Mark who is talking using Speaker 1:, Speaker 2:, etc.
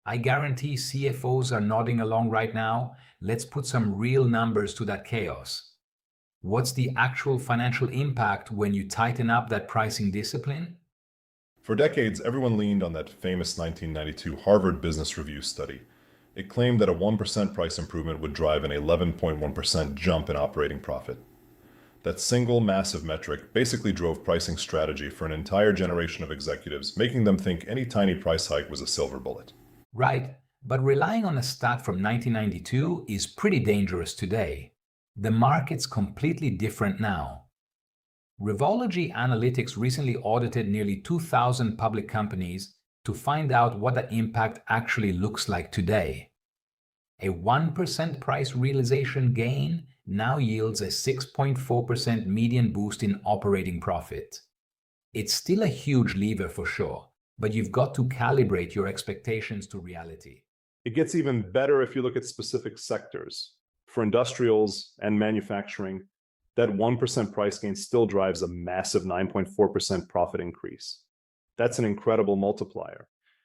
Speaker 1: I guarantee CFOs are nodding along right now. Let's put some real numbers to that chaos. What's the actual financial impact when you tighten up that pricing discipline?
Speaker 2: For decades, everyone leaned on that famous 1992 Harvard Business Review study. It claimed that a 1% price improvement would drive an 11.1% jump in operating profit. That single massive metric basically drove pricing strategy for an entire generation of executives, making them think any tiny price hike was a silver bullet.
Speaker 1: Right, but relying on a stat from 1992 is pretty dangerous today. The market's completely different now. Revolution Analytics recently audited nearly 2,000 public companies to find out what that impact actually looks like today. A 1% price realization gain now yields a 6.4% median boost in operating profit. It's still a huge lever for sure, but you've got to calibrate your expectations to reality.
Speaker 3: It gets even better if you look at specific sectors. For industrials and manufacturing, that 1% price gain still drives a massive 9.4% profit increase. That's an incredible multiplier.